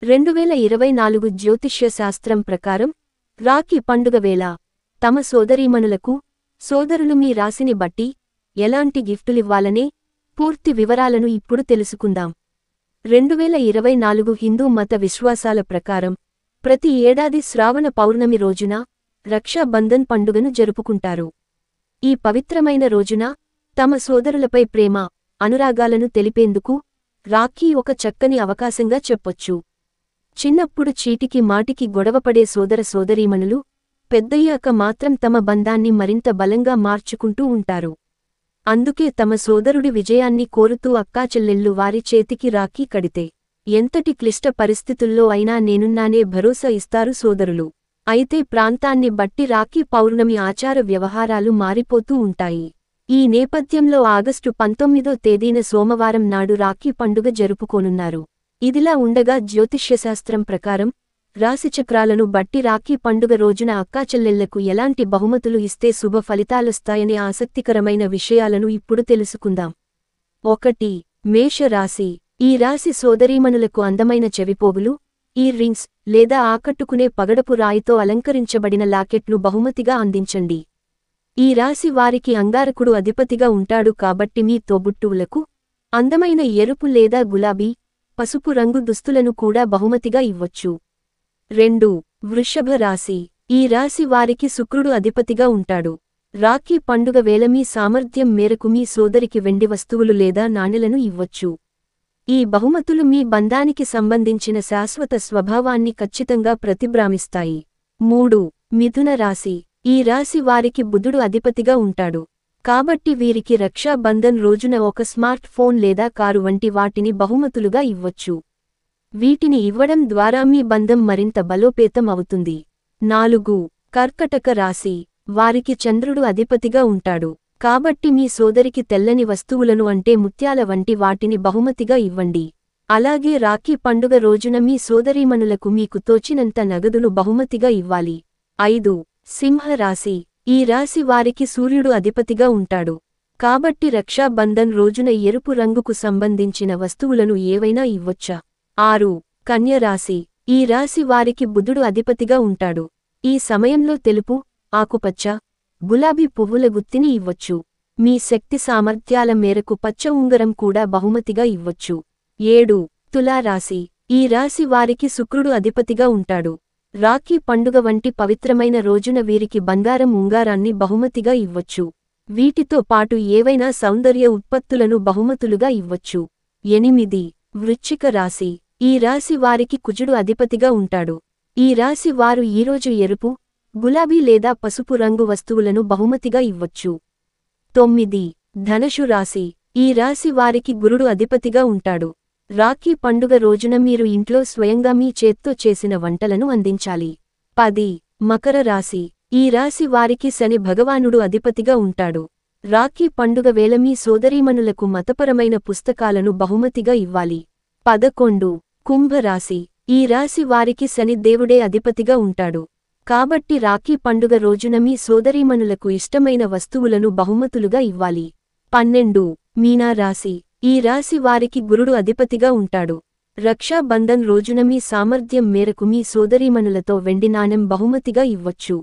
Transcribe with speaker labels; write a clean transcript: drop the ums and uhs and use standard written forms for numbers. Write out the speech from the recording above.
Speaker 1: 2024 జ్యోతిష్య శాస్త్రం ప్రకారం రాఖీ పండుగ వేళ తమ సోదరీమణులకు సోదరులు మీ రాశిని బట్టి ఎలాంటి గిఫ్టులివ్వాలనే పూర్తి వివరాలను ఇప్పుడు తెలుసుకుందాం. 2024 హిందూ మత విశ్వాసాల ప్రకారం ప్రతి ఏడాది శ్రావణ పౌర్ణమి రోజున రక్షా బంధన్ పండుగను జరుపుకుంటారు. ఈ పవిత్రమైన రోజున తమ సోదరులపై ప్రేమ, అనురాగాలను తెలిపేందుకు రాఖీ ఒక చక్కని అవకాశంగా చెప్పొచ్చు. చిన్నప్పుడు చీటికి మాటికి గొడవపడే సోదర సోదరీమణులు పెద్దయ్యాక మాత్రం తమ బంధాన్ని మరింత బలంగా మార్చుకుంటూ ఉంటారు. అందుకే తమ సోదరుడి విజయాన్ని కోరుతూ అక్కాచెల్లెళ్ళు వారి చేతికి రాఖీ కడితే ఎంతటి క్లిష్ట పరిస్థితుల్లో అయినా నేనున్నానే భరోసా ఇస్తారు సోదరులు. అయితే ప్రాంతాన్ని బట్టి రాఖీ పౌర్ణమి ఆచార వ్యవహారాలు మారిపోతూ ఉంటాయి. ఈ నేపథ్యంలో ఆగస్టు 19వ తేదీన సోమవారం నాడు రాఖీ పండుగ జరుపుకోనున్నారు. ఇదిలా ఉండగా జ్యోతిష్యశాస్త్రం ప్రకారం రాశిచక్రాలను బట్టి రాఖీ పండుగ రోజున అక్కాచెల్లెళ్లకు ఎలాంటి బహుమతులు ఇస్తే శుభ ఫలితాలొస్తాయనే ఆసక్తికరమైన విషయాలను ఇప్పుడు తెలుసుకుందాం. 1. మేషరాశి. ఈ రాశి సోదరీమణులకు అందమైన చెవిపోగులు, ఇయర్ రింగ్స్ లేదా ఆకట్టుకునే పగడపు రాయితో అలంకరించబడిన లాకెట్ను బహుమతిగా అందించండి. ఈ రాశి వారికి అంగారకుడు అధిపతిగా ఉంటాడు కాబట్టి మీ తోబుట్టువులకు అందమైన ఎరుపు లేదా గులాబీ, పసుపు రంగు దుస్తులను కూడా బహుమతిగా ఇవ్వొచ్చు. 2. వృషభ రాశి. ఈ రాశి వారికి శుక్రుడు అధిపతిగా ఉంటాడు. రాఖీ పండుగ వేళ మీ సామర్థ్యం మేరకు మీ సోదరికి వెండి వస్తువులు లేదా నాణెలను ఇవ్వొచ్చు. ఈ బహుమతులు మీ బంధానికి సంబంధించిన శాశ్వత స్వభావాన్ని ఖచ్చితంగా ప్రతిబ్రామిస్తాయి. 3. మిథున రాశి. ఈ రాశి వారికి బుధుడు అధిపతిగా ఉంటాడు. కాబట్టి వీరికి రక్షా బంధన్ రోజున ఒక స్మార్ట్ ఫోన్ లేదా కారు వంటి వాటిని బహుమతులుగా ఇవ్వొచ్చు. వీటిని ఇవ్వడం ద్వారా మీ బంధం మరింత బలోపేతం అవుతుంది. 4. కర్కటక రాశి. వారికి చంద్రుడు అధిపతిగా ఉంటాడు. కాబట్టి మీ సోదరికి తెల్లని వస్తువులను అంటే ముత్యాల వంటి వాటిని బహుమతిగా ఇవ్వండి. అలాగే రాఖీ పండుగ రోజున మీ సోదరీమణులకు మీకు తోచినంత నగదును బహుమతిగా ఇవ్వాలి. 5. సింహ రాశి. ఈ రాశి వారికి సూర్యుడు అధిపతిగా ఉంటాడు. కాబట్టి రక్షా బంధన్ రోజున ఎరుపు రంగుకు సంబంధించిన వస్తువులను ఏవైనా ఇవ్వొచ్చా. 6. కన్య రాశి. ఈ రాశి వారికి బుధుడు అధిపతిగా ఉంటాడు. ఈ సమయంలో తెలుపు, ఆకుపచ్చ, గులాబీ పువ్వుల గుత్తిని ఇవ్వొచ్చు. మీ శక్తి సామర్థ్యాల మేరకు పచ్చ ఉంగరం కూడా బహుమతిగా ఇవ్వొచ్చు. 7. తులా రాశి. ఈ రాశి వారికి శుక్రుడు అధిపతిగా ఉంటాడు. రాఖీ పండుగ వంటి పవిత్రమైన రోజున వీరికి బంగారం ఉంగారాన్ని బహుమతిగా ఇవ్వొచ్చు. వీటితో పాటు ఏవైనా సౌందర్య ఉత్పత్తులను బహుమతులుగా ఇవ్వొచ్చు. 8. వృశ్చిక రాశి. ఈ రాశి వారికి కుజుడు అధిపతిగా ఉంటాడు. ఈ రాశి వారు ఈరోజు ఎరుపు, గులాబీ లేదా పసుపు రంగు వస్తువులను బహుమతిగా ఇవ్వొచ్చు. 9. ధనుసు రాశి. ఈ రాశి వారికి గురుడు అధిపతిగా ఉంటాడు. రాఖీ పండుగ రోజున మీరు ఇంట్లో స్వయంగా మీ చేత్తో చేసిన వంటలను అందించాలి. 10. మకర రాశి. ఈ రాశి వారికి శని భగవానుడు అధిపతిగా ఉంటాడు. రాఖీ పండుగ వేళ మీ సోదరీమణులకు మతపరమైన పుస్తకాలను బహుమతిగా ఇవ్వాలి. 11. కుంభరాశి. ఈ రాశి వారికి శని దేవుడే అధిపతిగా ఉంటాడు. కాబట్టి రాఖీ పండుగ రోజున మీ సోదరీమణులకు ఇష్టమైన వస్తువులను బహుమతులుగా ఇవ్వాలి. 12. మీనా రాశి. ఈ రాశి వారికి గురుడు అధిపతిగా ఉంటాడు. రక్షా బంధన్ రోజున మీ సామర్థ్యం మేరకు మీ సోదరీమణులతో వెండి నాణెం బహుమతిగా ఇవ్వొచ్చు.